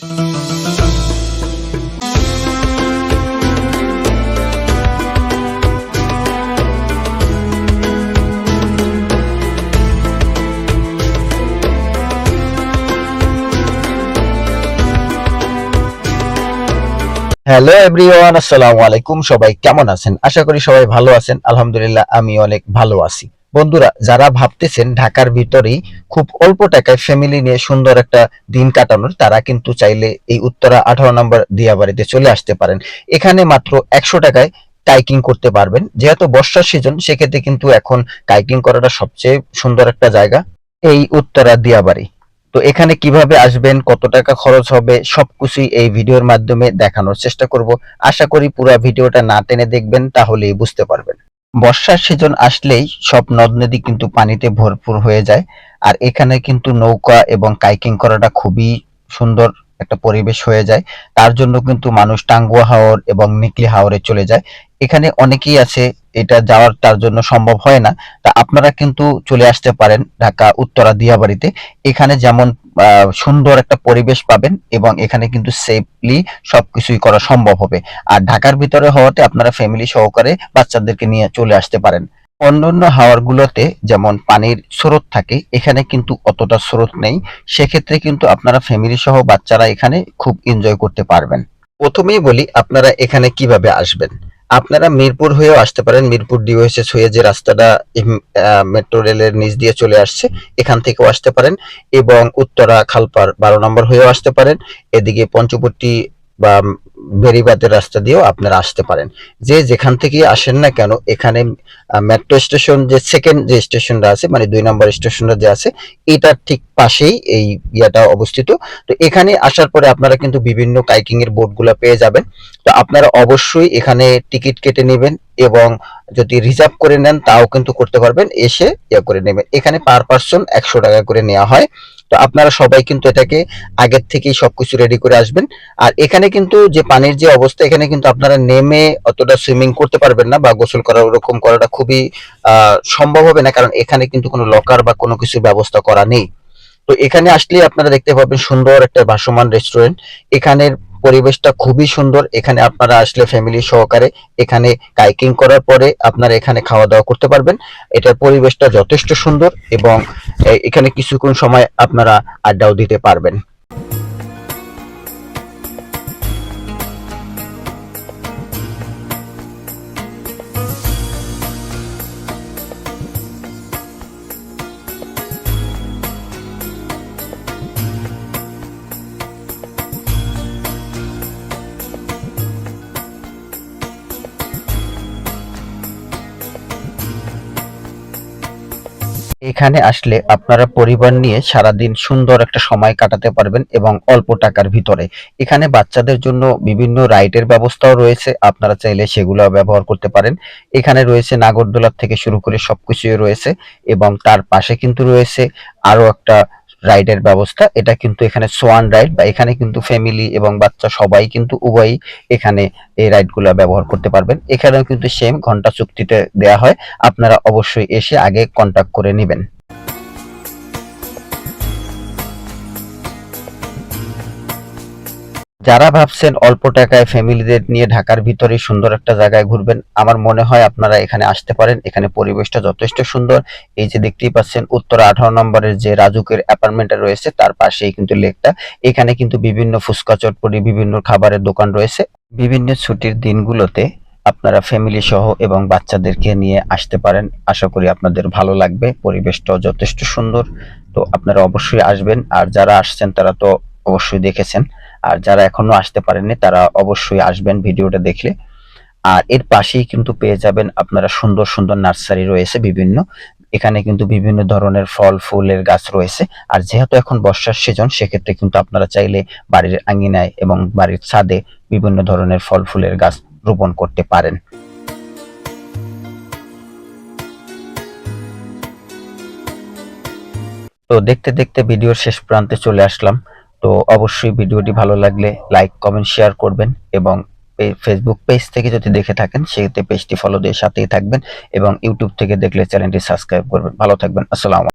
Hello everyone, আসসালামু আলাইকুম। সবাই কেমন আছেন? আশা করি সবাই ভালো আছেন। আলহামদুলিল্লাহ, আমি অনেক ভালো আছি। বন্ধুরা, যারা ভাবতেছেন ঢাকার ভিতরেই খুব অল্প টাকায় ফ্যামিলি নিয়ে সুন্দর একটা দিন কাটানোর, তারা কিন্তু চাইলে এই উত্তরা 18 নম্বর দিয়াবাড়িতে চলে আসতে পারেন। এখানে মাত্র 100 টাকায় কাইকিং করতে পারবেন। যেহেতু বর্ষার সিজন, সেক্ষেত্রে কিন্তু এখন কাইকিং করাটা সবচেয়ে সুন্দর একটা জায়গা এই উত্তরা দিয়াবাড়ি। তো এখানে কিভাবে আসবেন, কত টাকা খরচ হবে, সবকিছুই এই ভিডিওর মাধ্যমে দেখানোর চেষ্টা করব। আশা করি পুরো ভিডিওটা না টেনে দেখবেন, তাহলেই বুঝতে পারবেন। বর্ষার সিজন আসলেই সব নদ নদী কিন্তু পানিতে ভরপুর হয়ে যায়। আর এখানে কিন্তু নৌকা এবং কাইকিং করাটা খুবই সুন্দর একটা পরিবেশ হয়ে যায়। তার জন্য কিন্তু মানুষ টাঙ্গুয়া হাওর এবং নিকলি হাওরে চলে যায়। এখানে অনেকেই আছে, এটা যাওয়ার তার জন্য সম্ভব হয় না। তা আপনারা কিন্তু চলে আসতে পারেন ঢাকা উত্তরা দিয়াবাড়িতে। এখানে যেমন সুন্দর একটা পরিবেশ পাবেন এবং এখানে কিন্তু সেফলি সবকিছুই করা সম্ভব হবে। আর ঢাকার ভিতরে হওয়াতে আপনারা ফ্যামিলি সহকারে বাচ্চাদেরকে নিয়ে চলে আসতে পারেন। অন্যান্য হাওরগুলোতে যেমন পানির স্রোত থাকে, এখানে কিন্তু অতটা স্রোত নেই। সেক্ষেত্রে কিন্তু আপনারা ফ্যামিলি সহ বাচ্চারা এখানে খুব এনজয় করতে পারবেন। প্রথমেই বলি আপনারা এখানে কিভাবে আসবেন। আপনারা মিরপুর হয়েও আসতে পারেন। মিরপুর ডিওএসএস হয়ে যে রাস্তাটা মেট্রো রেলের নিচ দিয়ে চলে আসছে, এখান থেকেও আসতে পারেন। এবং উত্তরা খালপার 12 নম্বর হয়েও আসতে পারেন। এদিকে পঞ্চবটী বা বেড়িবাঁধের রাস্তা দিয়েও আপনারা আসতে পারেন। যে যেখান থেকেই আসেন না কেন, এখানে মেট্রো স্টেশন যে সেকেন্ড যে স্টেশনটা আছে, মানে 2 নম্বর স্টেশনটা যে আছে, এটার ঠিক পাশেই এই ইয়াটা অবস্থিত। তো এখানে আসার পরে আপনারা কিন্তু বিভিন্ন কাইকিং এর বোর্ডগুলো পেয়ে যাবেন। তো আপনারা অবশ্যই এখানে টিকিট কেটে নেবেন এবং যদি রিজার্ভ করে নেন তাও কিন্তু করতে পারবেন, এসে ইয়া করে নেবেন। এখানে পার পার্সন 100 টাকা করে নেওয়া হয়। তো আপনারা সবাই কিন্তু এটাকে আগের থেকেই সবকিছু রেডি করে আসবেন। আর এখানে কিন্তু যে পানির যে অবস্থা, এখানে কিন্তু আপনারা নেমে অতটা সুইমিং করতে পারবেন না বা গোসল করা ওরকম করাটা খুবই সম্ভব হবে না, কারণ এখানে কিন্তু কোনো লকার বা কোনো কিছু ব্যবস্থা করা নেই। তো এখানে আসলে আপনারা দেখতে পাবেন সুন্দর একটা ভাসমান রেস্টুরেন্ট। এখানের পরিবেশটা খুবই সুন্দর। এখানে আপনারা আসলে ফ্যামিলি সহকারে এখানে কাইকিং করার পরে আপনারা এখানে খাওয়া দাওয়া করতে পারবেন। এটার পরিবেশটা যথেষ্ট সুন্দর এবং এখানে কিছুক্ষণ সময় আপনারা আড্ডাও দিতে পারবেন। এখানে আসলে আপনারা পরিবার নিয়ে সারাদিন সুন্দর একটা সময় কাটাতে পারবেন এবং অল্প টাকার ভিতরে। এখানে বাচ্চাদের জন্য বিভিন্ন রাইডের ব্যবস্থাও রয়েছে, আপনারা চাইলে সেগুলো ব্যবহার করতে পারেন। এখানে রয়েছে নাগরদোলা থেকে শুরু করে সবকিছুই রয়েছে এবং তার পাশে কিন্তু রয়েছে আরো একটা রাইডের ব্যবস্থা। এটা কিন্তু এখানে সোয়ান রাইড, বা এখানে কিন্তু ফ্যামিলি এবং বাচ্চা সবাই কিন্তু উভয়ই এখানে এই রাইডগুলো ব্যবহার করতে পারবেন। এখানেও কিন্তু সেম ঘন্টা চুক্তিতে দেয়া হয়। আপনারা অবশ্যই এসে আগে কন্টাক্ট করে নেবেন। যারা ভাবছেন অল্প টাকায় ফ্যামিলিদের নিয়ে ঢাকার ভিতরে সুন্দর একটা জায়গায় ঘুরবেন, আমার মনে হয় আপনারা এখানে আসতে পারেন। এখানে পরিবেশটা যথেষ্ট সুন্দর। এই যে দেখতেই পাচ্ছেন উত্তরা 18 নম্বরের যে রাজুকের অ্যাপার্টমেন্টটা রয়েছে, তার পাশেই কিন্তু লেকটা। এখানে কিন্তু বিভিন্ন ফুচকা চটপটি, বিভিন্ন খাবারের দোকান রয়েছে। বিভিন্ন ছুটির দিনগুলোতে আপনারা ফ্যামিলি সহ এবং বাচ্চাদেরকে নিয়ে আসতে পারেন। আশা করি আপনাদের ভালো লাগবে। পরিবেশটাও যথেষ্ট সুন্দর। তো আপনারা অবশ্যই আসবেন। আর যারা আসছেন তারা তো অবশ্যই দেখেছেন। আর যারা এখনো আসতে পারেননি তারা অবশ্যই আসবেন ভিডিওটা দেখলে। আর এর পাশেই কিন্তু পেয়ে যাবেন আপনারা সুন্দর সুন্দর নার্সারি রয়েছে বিভিন্ন। এখানে কিন্তু বিভিন্ন ধরনের ফল ফুলের গাছ রয়েছে। আর যেহেতু এখন বর্ষার সিজন, সেক্ষেত্রে কিন্তু আপনারা চাইলে বাড়ির আঙিনায় এবং বাড়ির ছাদে বিভিন্ন ধরনের ফল ফুলের গাছ রোপণ করতে পারেন। তো দেখতে দেখতে ভিডিওর শেষ প্রান্তে চলে আসলাম। তো অবশ্যই ভিডিওটি ভালো লাগলে লাইক কমেন্ট শেয়ার করবেন এবং ফেসবুক পেজ থেকে যদি দেখে থাকেন সেক্ষেত্রে পেজটি ফলো দিয়ে সাথেই থাকবেন এবং ইউটিউব থেকে দেখলে চ্যানেলটি সাবস্ক্রাইব করবেন। ভালো থাকবেন। আসসালামু আলাইকুম।